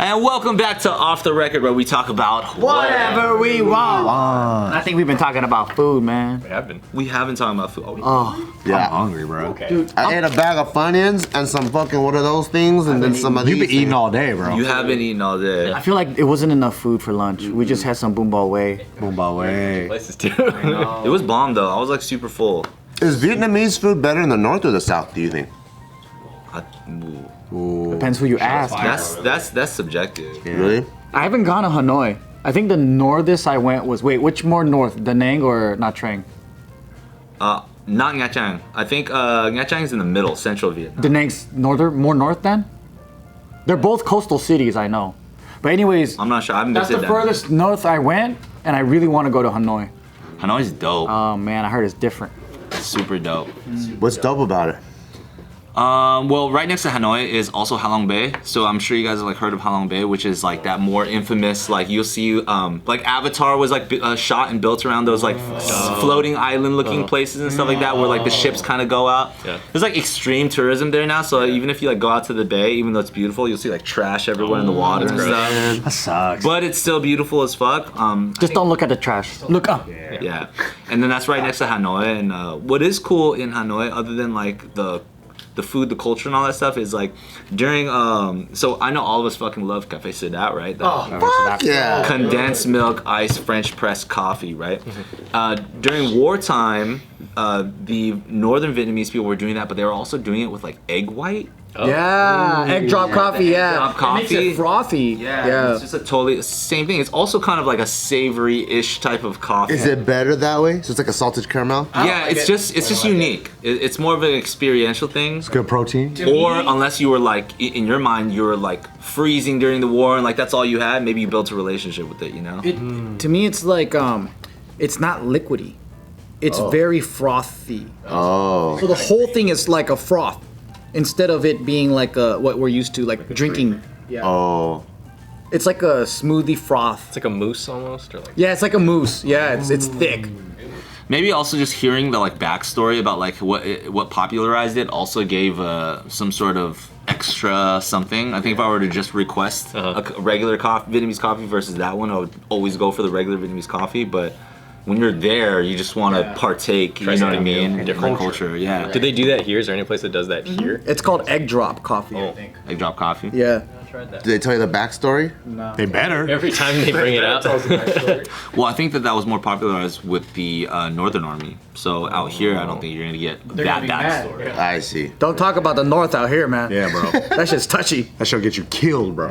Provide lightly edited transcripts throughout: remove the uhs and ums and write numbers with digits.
And welcome back to Off the Record, where we talk about whatever we want. I think we've been talking about food, man. We have been. We haven't talking about food. Yeah. I'm hungry, bro. Okay. Dude, I ate a bag of Funyuns and some fucking, what are those things? And then some of these. You've been eating all day, bro. You have been eating all day. I feel like it wasn't enough food for lunch. We just had some boomball way. Boomba way. Places too. It was bomb though. I was like super full. Is Vietnamese food better in the north or the south, do you think? Depends who you ask. That's subjective. Yeah. Really? I haven't gone to Hanoi. I think the northest I went was, wait, which more north? Da Nang or Nha Trang? Not Nha Trang. I think Nha Trang is in the middle, central Vietnam. Da Nang's more north then? They're both coastal cities, I know. But anyways, I'm not sure. I haven't that's the visited them. furthest north I went, and I really want to go to Hanoi. Hanoi's dope. Oh man, I heard it's different. Super dope. What's dope about it? Well, right next to Hanoi is also Halong Bay. So I'm sure you guys have like heard of Halong Bay, which is like that more infamous, like you'll see, like Avatar was like shot and built around those like floating island looking places and stuff like that, where like the ships kind of go out. Yeah. There's like extreme tourism there now. So even if you like go out to the bay, even though it's beautiful, you'll see like trash everywhere in the water and stuff. That sucks. But it's still beautiful as fuck. Just don't look at the trash. Look up. Yeah, and then that's right next to Hanoi. And what is cool in Hanoi, other than like the food, the culture, and all that stuff, is like during. So I know all of us fucking love Café Sedat, right? Fuck yeah. Condensed milk, iced French press coffee, right? During wartime, the northern Vietnamese people were doing that, but they were also doing it with like egg white. Yeah, egg drop coffee. Yeah, drop coffee. It makes it frothy. Yeah, it's just a totally same thing. It's also kind of like a savory-ish type of coffee. Is it better that way? So it's like a salted caramel? Yeah, it's just unique. It's more of an experiential thing. Good protein. Or unless you were like, in your mind, you were like freezing during the war and like that's all you had, maybe you built a relationship with it, you know? To me, it's like it's not liquidy. It's very frothy. Oh. So the whole thing is like a froth, instead of it being like what we're used to, like drinking. Yeah. Oh. It's like a smoothie froth. It's like a mousse almost, or like. Yeah, it's like a mousse. Yeah, it's thick. Maybe also just hearing the like backstory about like what popularized it also gave some sort of extra something. I think if I were to just request a regular Vietnamese coffee versus that one, I would always go for the regular Vietnamese coffee. But when you're there, you just want to partake. You know what I mean? Different culture. Yeah. Do they do that here? Is there any place that does that here? It's called egg drop coffee, I think. Egg drop coffee. Yeah. Did they tell you the backstory? No. They better. Every time they bring it out. Well, I think that was more popularized with the Northern Army. So out here, I don't think you're gonna get that backstory. I see. Don't talk about the north out here, man. Yeah, bro. That shit's touchy. That shit'll get you killed, bro.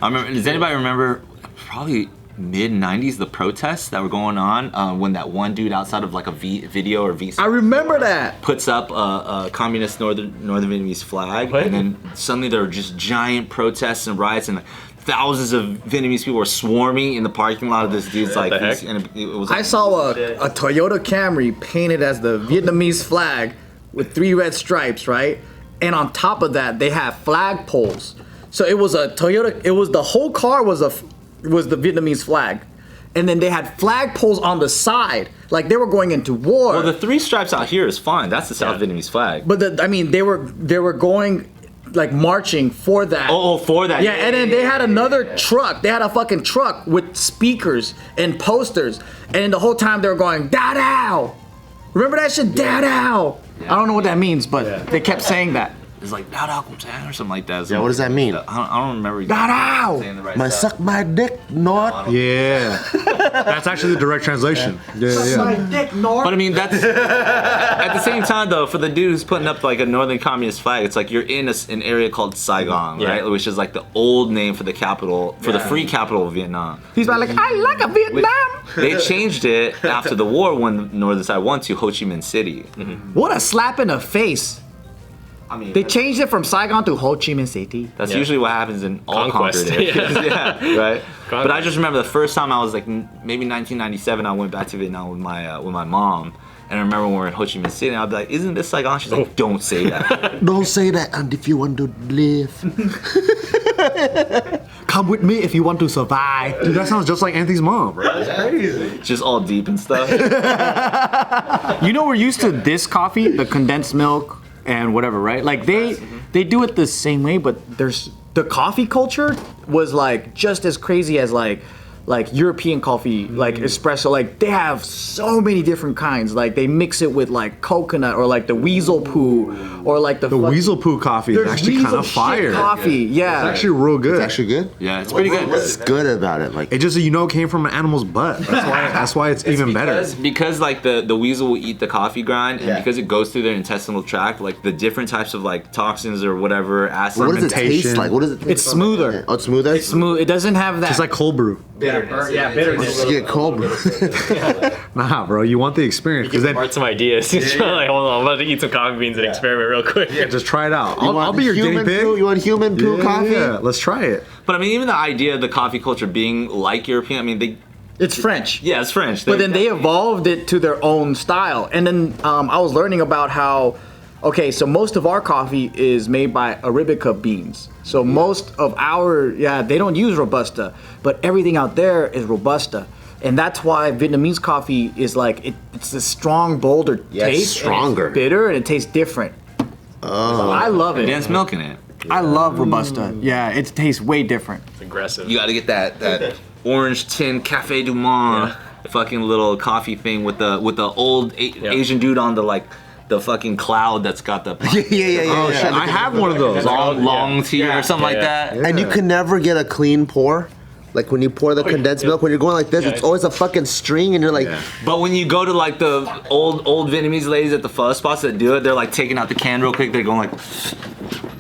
I remember. Does anybody remember? Probably mid '90s, the protests that were going on when that one dude outside of like a video or VC. I remember that. Puts up a communist northern Vietnamese flag, and then suddenly there were just giant protests and riots, and like, thousands of Vietnamese people were swarming in the parking lot of this dude's like. the heck? And it was. I saw a Toyota Camry painted as the Vietnamese flag with 3 red stripes, right? And on top of that, they have flag poles. So it was a Toyota. It was the whole car was the Vietnamese flag, and then they had flag poles on the side, like they were going into war. Well, the 3 stripes out here is fine. That's the South Vietnamese flag. But they were going like marching for that. Oh, for that. Yeah, and then they had another truck. They had a fucking truck with speakers and posters, and the whole time they were going "Da Dao." Remember that shit, "Da Dao"? I don't know what that means, but they kept saying that. It's like "Da Dao Kum San" or something like that. Yeah, what does that mean? I don't remember. "Da Dao." Saying the right My stuff. suck my dick, not. Yeah. That's actually the direct translation. Yeah. My dick, North. But I mean, that's at the same time though. For the dude who's putting up like a northern communist flag, it's like you're in an area called Saigon, right? Which is like the old name for the capital, for the free capital of Vietnam. He's like, I like a Vietnam. They changed it after the war when the northern side won to Ho Chi Minh City. What a slap in the face. I mean, They changed it from Saigon to Ho Chi Minh City. that's usually what happens in all Conquest. conquered areas. Yeah, right. But I Conquest. just remember the first time I was like maybe 1997. I went back to Vietnam with my mom. And I remember when we were in Ho Chi Minh City, and I'd be like, "Isn't this Saigon?" She's like, "Don't say that." Don't say that, and if you want to live. Come with me if you want to survive. Dude, that sounds just like Anthony's mom, bro. Just all deep and stuff. You know, we're used to this coffee, the condensed milk and whatever, right? Like they do it the same way, but there's the coffee culture was like just as crazy as like European coffee, like espresso. Like they have so many different kinds. Like they mix it with like coconut or like the weasel poo or like the weasel poo coffee is actually kind of fire. Coffee, yeah. It's actually real good. It's actually good. Yeah, it's pretty good. What's good about it? Like It just it came from an animal's butt. That's why it's even better. Because like the weasel will eat the coffee grind, and because it goes through their intestinal tract, like the different types of like toxins or whatever acid. what does it taste fermentation. like? What does it taste It's smoother. Oh, it's smoother. It's smooth. It doesn't have that. It's like cold brew. bitterness. Yeah, bitterness. Just get cold, bro. Nah, bro, you want the experience. Give Because then Bart some ideas. He's trying to like, hold on, I'm about to eat some coffee beans and experiment real quick. just try it out. You I'll want be your guinea human pig. poo? You want human poo coffee? Yeah, let's try it. But I mean, even the idea of the coffee culture being like European, I mean, It's French. yeah, it's French. But then they evolved it to their own style. And then I was learning about how, okay, so most of our coffee is made by Arabica beans. So most of our, they don't use Robusta, but everything out there is Robusta. And that's why Vietnamese coffee is like, it's a strong, bolder taste. stronger. And it's bitter, and it tastes different. Oh. I love it. Dense milk in it. I love Robusta. Yeah, it tastes way different. It's aggressive. You got to get that orange tin Cafe Du Monde fucking little coffee thing with the old Asian dude on the fucking cloud that's got the yeah. Oh shit, I have one of those. long tea or something like yeah. that. And you can never get a clean pour. Like when you pour the condensed milk, when you're going like this, it's always a fucking string, and you're like, But when you go to like the old Vietnamese ladies at the pho spots that do it, they're like taking out the can real quick. They're going like,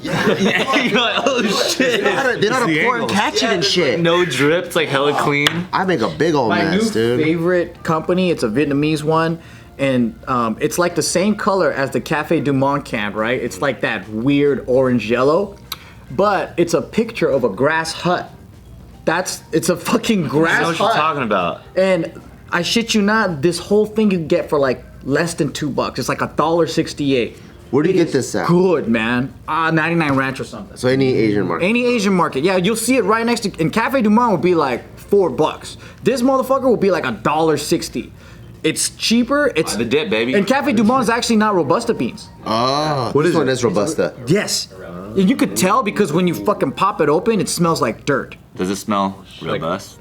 you're like, oh shit. they know how to pour and catch it and shit. No drip, it's like hella clean. I make a big old My mess, new dude. favorite company, it's a Vietnamese one, and it's like the same color as the Cafe Du Monde can, right? It's like that weird orange yellow, but it's a picture of a grass hut. It's a fucking grass That's what you're hut. talking about. And I shit you not, this whole thing you get for like less than $2. It's like $1.68. Where do you get this at? Good, man. 99 Ranch or something. So any Asian market. Any Asian market, yeah, you'll see it right next to. And Cafe Du Monde will be like $4. This motherfucker will be like $1.60. It's cheaper. It's The dip, baby. And Cafe Du Monde is actually not Robusta beans. Oh, what this one is Robusta. Yes, and you could tell because when you fucking pop it open, it smells like dirt. Does it smell robust?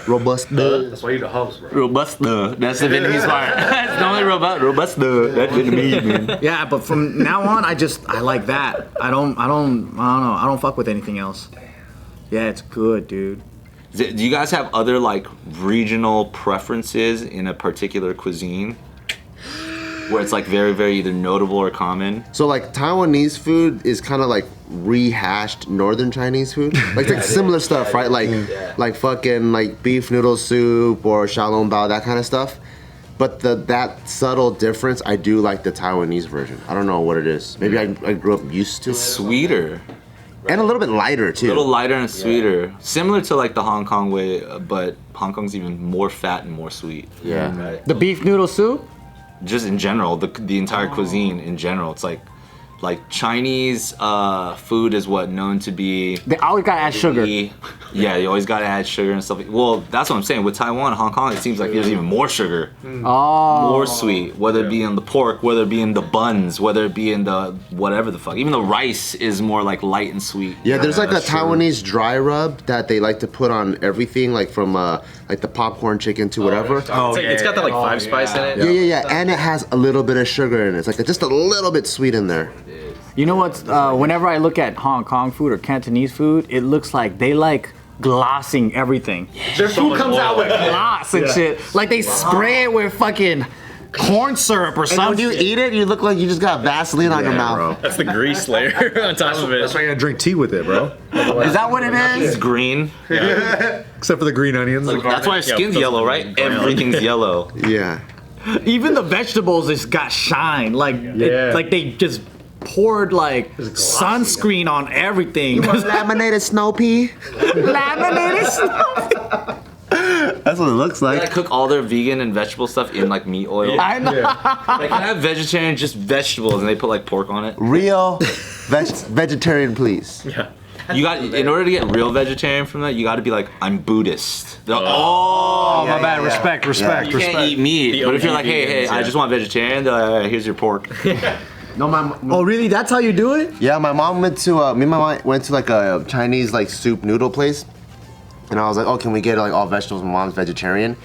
Robusta. That's why you eat the hubs, bro. Robusta. That's the Vietnamese part. It's not only robust. Robusta. That's Vietnamese, man. Yeah, but from now on, I like that. I don't know. I don't fuck with anything else. Yeah, it's good, dude. Do you guys have other like regional preferences in a particular cuisine? Where it's like very, very either notable or common? So like Taiwanese food is kind of like rehashed Northern Chinese food, like similar stuff, right? Like fucking like beef noodle soup or xiaolong bao, that kind of stuff. But that subtle difference, I do like the Taiwanese version. I don't know what it is. Maybe I grew up used to it. Sweeter. And a little bit lighter too. A little lighter and sweeter. Similar to like the Hong Kong way, but Hong Kong's even more fat and more sweet. Yeah. The beef noodle soup. Just in general, the entire cuisine in general, it's like Chinese food is what known to be. They always gotta add sugar. Yeah, you always gotta add sugar and stuff. Well, that's what I'm saying. With Taiwan, Hong Kong, it seems like there's even more sugar, more sweet. Whether it be in the pork, whether it be in the buns, whether it be in the whatever the fuck. Even the rice is more like light and sweet. Yeah, there's like a Taiwanese dry rub that they like to put on everything, like from like the popcorn chicken to whatever. It's got that like 5 spice in it. Yeah, and it has a little bit of sugar in it. It's like just a little bit sweet in there. You know what's? Whenever I look at Hong Kong food or Cantonese food, it looks like they like glossing everything. Their food comes out with gloss and shit. Like they spray it with fucking corn syrup or And when something. you eat it, you look like you just got Vaseline on your mouth. bro. That's the grease layer on top of it. That's why you gotta drink tea with it, bro. Is that what it It's is? green. Except for the green onions. That's why our skin's yellow, right? Everything's yellow. Yeah. Even the vegetables just got shine. Like like they just poured like sunscreen on everything. Laminated snow pea. Laminated snow. That's what it looks They like. cook all their vegan and vegetable stuff in like meat oil. I know. Like, can I have vegetarian, just vegetables, and they put like pork on it? Real vegetarian, please. You got, in order to get real vegetarian from that, you got to be like, I'm Buddhist. They're like, oh, My bad. Respect. you can't eat meat. But if you're like, hey, I just want vegetarian, they're like, all right, here's your pork. No, Oh, really? That's how you do it? Yeah, my mom went to me and my mom went to like a Chinese like soup noodle place, and I was like, oh, can we get like all vegetables? My mom's vegetarian,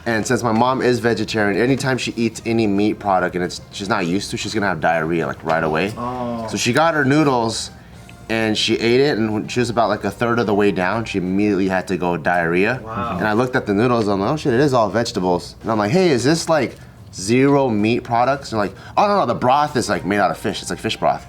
and since my mom is vegetarian, anytime she eats any meat product and she's not used to, she's gonna have diarrhea like right away. Oh. So she got her noodles, and she ate it, and when she was about like a third of the way down, she immediately had to go diarrhea. Wow. And I looked at the noodles, and I'm like, oh shit, it is all vegetables. And I'm like, hey, is this like zero meat products? And like, oh no, the broth is like made out of fish. It's like fish broth.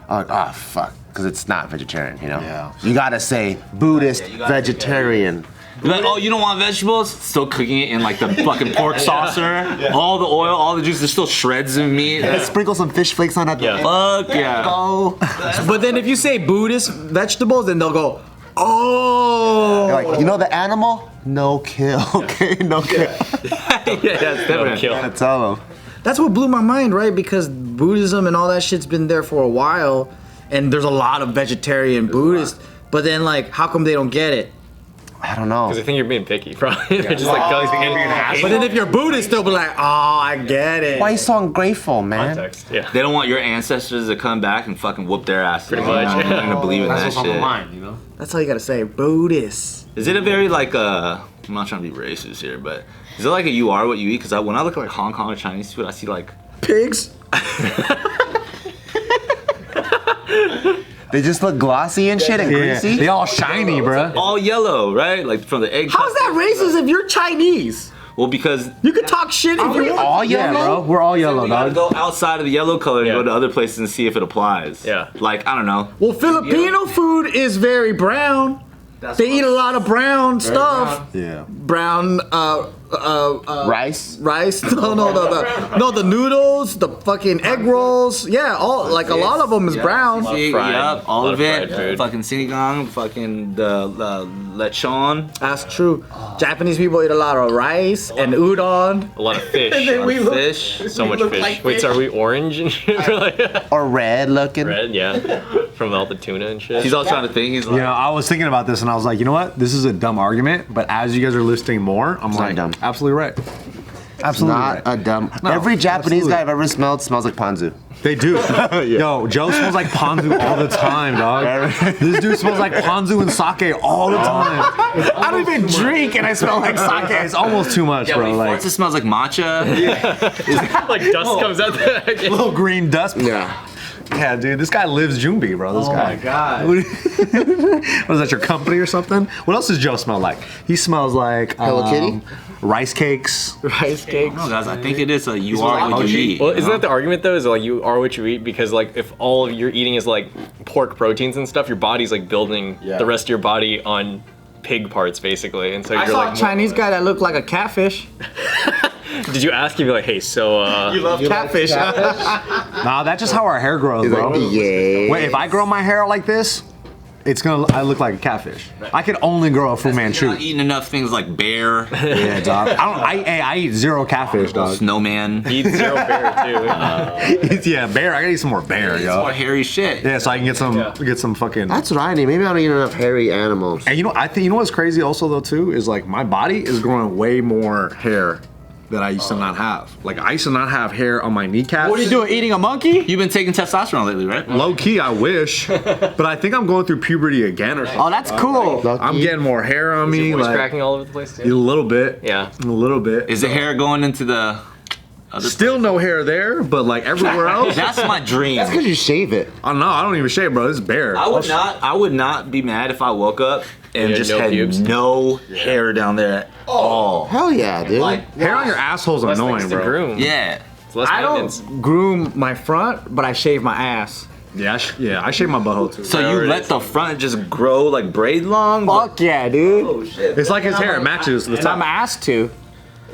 I'm like, oh fuck, because it's not vegetarian, you know? Yeah. You gotta say Buddhist, vegetarian. You're like, oh, you don't want vegetables? Still cooking it in like the fucking pork saucer. All the oil, all the juice, there's still shreds of meat. Sprinkle some fish flakes on that. Fuck yeah. Go. But then if you say Buddhist vegetables, then they'll go, oh. Like, you know the animal? No kill, okay? No kill. It's definitely. Gotta tell them. That's what blew my mind, right? Because Buddhism and all that shit's been there for a while, and there's a lot of vegetarian Buddhists. But then, like, how come they don't get it? I don't know. Because I think you're being picky, probably. They're just like, guys, being an asshole. But then if you're Buddhist, they'll be like, oh, I get it. Why are you so ungrateful, man? Context, yeah. They don't want your ancestors to come back and fucking whoop their ass. Pretty much. They're not gonna believe in that That's what's on the shit. line, you know? That's all you gotta say, Buddhist. Is it a very like I'm not trying to be racist here, but is it like a you are what you eat? Because when I look at like Hong Kong or Chinese food, I see like Pigs? They just look glossy and shit and greasy. They all shiny, bruh. all yellow, right? Like from the egg. How's that racist if you're Chinese? Well, because You can talk shit if you're All Yeah, yellow? bro. We're all yellow, you gotta dog. go outside of the yellow color and Yeah. go to other places and see if it applies. Yeah. Like I don't know. Well, Filipino food is very brown. They eat a lot of brown stuff. Yeah. Brown, Rice? rice. No, the noodles, the fucking egg rolls. Yeah, all like a lot of them is brown. See, fried- yup, all lot of of it. fried food. Fucking sinigang, fucking the lechon. That's true. Japanese people eat a lot of rice and udon. A lot of fish. And then we look- Fish. So much look fish. like Wait, fish. so are we orange and shit? Or red looking? Red, yeah. From all the tuna and shit. He's all trying to think. He's like, You know, I was thinking about this and I was like, you know what? This is a dumb argument, but as you guys are listing more, I'm not like, dumb. absolutely right. Absolutely Not right. a dumb. No, Every Japanese absolutely. guy I've ever smelled smells like ponzu. They do. Yo, Joe smells like ponzu all the time, dog. This dude smells like ponzu and sake all the time. I don't even drink and I smell like sake. It's almost too much, bro. Like it smells like matcha. like dust comes out the little green dust. Yeah. Yeah, dude, this guy lives Jumbi, bro. This guy. God. What is that, your company or something? What else does Joe smell like? He smells like Hello Kitty? rice cakes. Rice cakes. No, guys, I think it is a you are what you eat. Well, isn't that the argument though? Is it like you are what you eat? Because like if all of you're eating is like pork proteins and stuff, your body's like building the rest of your body on pig parts basically, and so I you're saw like a Chinese guy that looked like a catfish. Did you ask him? You're like, hey, so You love catfish. Nah, that's just how our hair grows, He's bro. like, yeah. Wait, if I grow my hair like this, I look like a catfish. I could only grow a Fu You're Manchu. not eating enough things like bear, Yeah, dog. I eat zero catfish, dog. snowman. eat zero bear too. Yeah, bear. I gotta eat some more bear, It's more yo. hairy shit. Yeah, so I can get some fucking. That's what I need. Maybe I don't eat enough hairy animals. And I think what's crazy also though too is like my body is growing way more hair that I used to not have. Like I used to not have hair on my kneecaps. What are you doing? Eating a monkey? You've been taking testosterone lately, right? Low key, I wish, but I think I'm going through puberty again or something. Oh, that's cool. I'm getting more hair on me, Voice like cracking all over the place a too. little bit. Yeah. A little bit. Is the hair going into the other? Still no hair there, but like everywhere else. That's my dream. That's because you shave it. Oh no, I don't even shave, bro. This is bare. I would not be mad if I woke up and Yeah, just no had pubes. no hair down there at all. Hell yeah, dude. Like, Hair on your asshole's Less annoying, things to bro. groom. yeah. It's less I maintenance. don't groom my front, but I shave my ass. Yeah, I shave my butthole too. So you let the front just grow like braid long? Fuck yeah, dude. Oh shit. It's like his hair. It matches the And I'm top. asked to.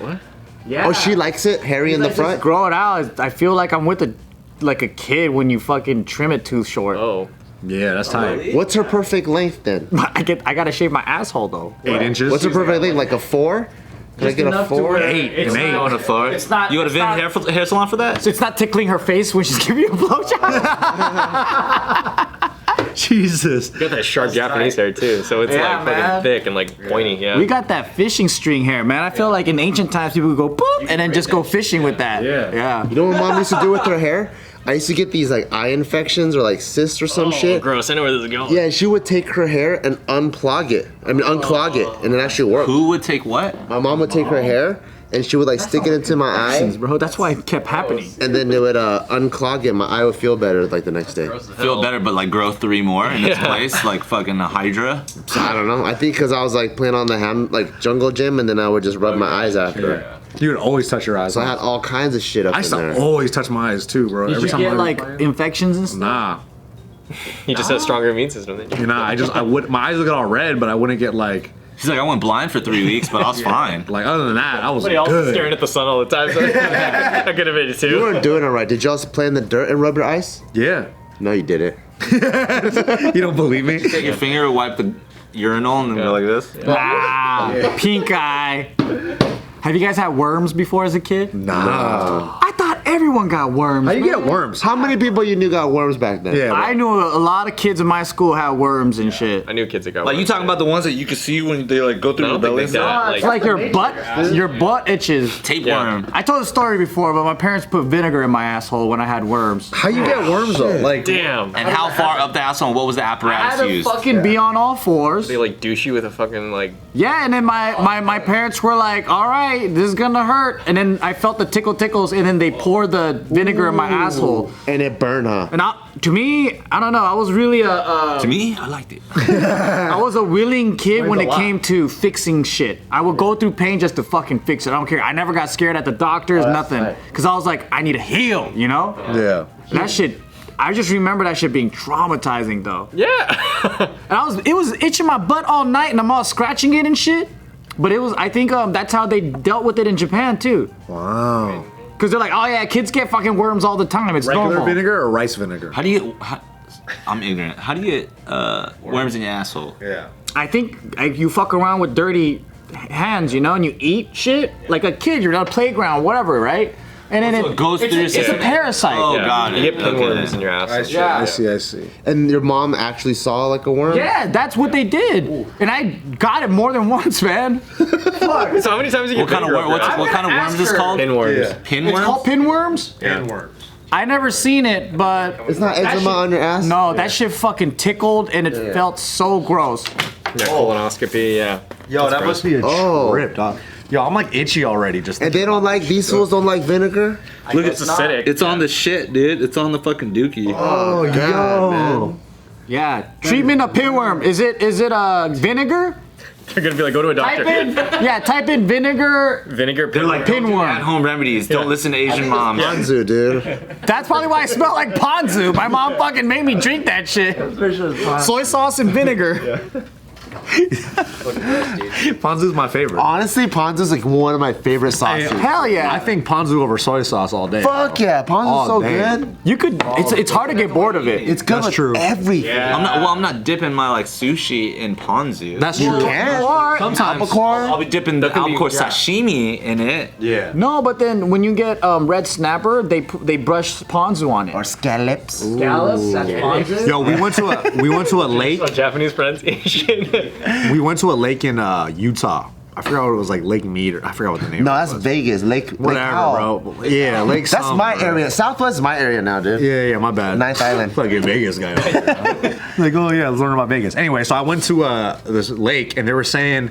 What? Yeah. Oh, she likes it hairy in the front? Grow it out. I feel like I'm with a kid when you fucking trim it too short. Oh. Yeah, that's tight. What's her perfect length then? I gotta shave my asshole though. 8 inches. What's her perfect length? Like a 4? Can I get a 4? It's An eight. not- On the floor. It's not- You go to it's Vin not- hair salon for that? So it's not tickling her face when she's giving you a blowjob. Jesus. You got that sharp Japanese hair too, so it's Yeah, like man. fucking thick and like pointy. Yeah. We got that fishing string hair, man. I feel like in ancient times people would go boop and then just go fishing with that. Yeah. Yeah. You know what mom used to do with her hair? I used to get these like eye infections or like cysts or some shit. Gross. I know where this is going. Yeah, she would take her hair and unclog it, and it actually worked. Who would take what? My mom would take her hair and she would like stick it into my eye, Bro, that's why it kept happening. and then it would unclog it. My eye would feel better like the next day. Feel better, but like grow 3 more in its place, like fucking a Hydra. I don't know. I think because I was like playing on the jungle gym, and then I would just rub my eyes after. You would always touch your eyes. So I had all kinds of shit up I in used there. to always touch my eyes too, bro. Did Every you time get I like infections and stuff? nah. He just has a stronger immune system than you. You know, I would my eyes would get all red, but I wouldn't get like He's like, I went blind for 3 weeks, but I was fine. like other than that, I was But also good. staring at the sun all the time, so I could have made it You too. weren't doing it right. Did you also play in the dirt and rub your eyes? Yeah. No, you didn't. You don't believe me? Take your finger, wipe the urinal, and then go like this. Ah, pink eye. Have you guys had worms before as a kid? Nah. I thought everyone got worms. How you man. get worms? How many people you knew got worms back then? Yeah. I knew a lot of kids in my school had worms and shit. I knew kids that got Like you worms. talking about the ones that you can see when they like go through I your don't belly? think they did. It's like your butt itches. Tapeworm. I told the story before, but my parents put vinegar in my asshole when I had worms. How you get worms though? Like Damn. And how far up the asshole? And what was the I apparatus had to used? fucking be on all fours. They like douche you with a fucking like. Yeah, and then my parents were like, all right, this is gonna hurt. And then I felt the tickles, and then they poured the vinegar in my asshole. And it burned, huh? And to me, I don't know, I was really To me, I liked it. I was a willing kid when it came to fixing shit. I would go through pain just to fucking fix it. I don't care. I never got scared at the doctors, nothing. Because I was like, I need to heal, you know? yeah. That shit, I just remember that shit being traumatizing though. Yeah. And it was itching my butt all night and I'm all scratching it and shit. But I think that's how they dealt with it in Japan too. Wow. Because they're like, oh yeah, kids get fucking worms all the time. It's Regular normal. vinegar or rice vinegar? How do you get? I'm ignorant. How do you get worms in your asshole? Yeah. I think you fuck around with dirty hands, you know, and you eat shit like a kid. You're on a playground, whatever, right? And then So it goes through your it's a system. parasite. Oh, Yeah. got it. You get pinworms Okay. in your ass. Yeah. I see. And your mom actually saw like a worm? Yeah, that's what they did, and I got it more than once, man. So how many times you get What kind of worm? What kind of worms is called? pinworms? Yeah. Pinworms. It's called pinworms. Pinworms. I never seen it, but It's not eczema on your ass? no, that shit fucking tickled, and it felt so gross. Yeah, colonoscopy. Yeah. Yo, that must be a Oh. trip, dog. Yo, I'm like itchy already. Just And they don't like, these fools don't like vinegar? Look, It's acidic. It's on the shit, dude. It's on the fucking dookie. Oh, God, man. Yeah, treatment of pinworm. Is it vinegar? They're gonna be like, go to a doctor. Type in vinegar. Vinegar. They're like Pinworm. at-home remedies. Don't listen to Asian moms. Hanzu, dude. That's probably why I smell like ponzu. My mom fucking made me drink that shit. Soy sauce and vinegar. Ponzu's my favorite. Honestly, ponzu's like one of my favorite sauces. Hell yeah. I think ponzu over soy sauce all day. Fuck yeah, ponzu's Oh, so damn. good. You could. It's hard to get bored of it. It's good That's with true. everything. I'm not dipping my like sushi in ponzu. That's true. Or- Sometimes I'll be dipping the albacore sashimi in it. Yeah. No, but then when you get red snapper, they brush ponzu on it. Or scallops. Scallops, that's ponzu. Yo, we went to a lake. Japanese pronunciation. We went to a lake in Utah. I forgot what it was, like Lake Mead, or I forgot what the name No, was. that's Vegas. Lake Whatever, Powell. bro. Yeah, Lake That's some, my bro. area. Southwest is my area now, dude. Yeah, my bad. Ninth Island. Fucking Vegas guy. Over there. Like, oh yeah, let's learn about Vegas. Anyway, so I went to this lake, and they were saying,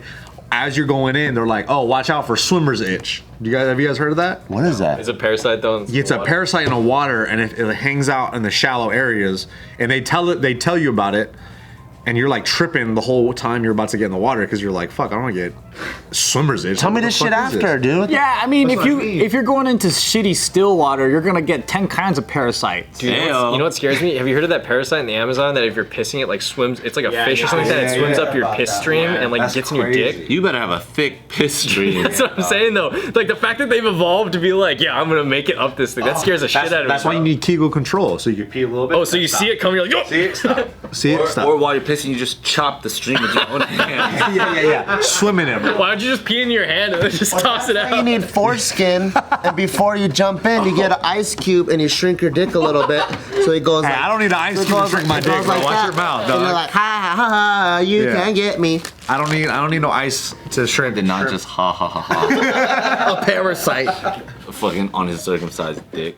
as you're going in, they're like, oh, watch out for swimmer's itch. Have you guys heard of that? What is that? It's a parasite though. It's a parasite in the water, and it hangs out in the shallow areas, and they tell you about it. And you're like tripping the whole time you're about to get in the water because you're like, fuck, I don't want to get swimmer's itch. Tell me What the this shit fuck is after, this? dude. Yeah, I mean, That's what I mean. if you're going into shitty still water, you're gonna get 10 kinds of parasites. Dude, you know what scares me? Have you heard of that parasite in the Amazon that if you're pissing it like swims? It's like a fish or something like that. It swims up your piss stream and like That's gets in your dick. You better have a thick piss stream. That's what I'm saying though. Like the fact that they've evolved to be like, yeah, I'm gonna make it up this thing. That scares the shit out of me. That's why you need Kegel control, so you can pee a little bit. Oh, so you see it coming, you're like, yo! See it? Stop. Or while you're pissing, you just chop the stream with your own hands. yeah. Swim in it, bro. Why don't you just pee in your hand and then just toss it You out? need foreskin, and before you jump in, you get an ice cube and you shrink your dick a little bit, so it goes. Hey, like, I don't need an ice it cube to goes drink my it dick, goes bro. like Watch that. your mouth, And you're dog. like, ha ha ha ha, you Yeah. can't get me. I don't need no ice to shrink. Did not just ha ha ha ha. A parasite. Fucking on his circumcised dick.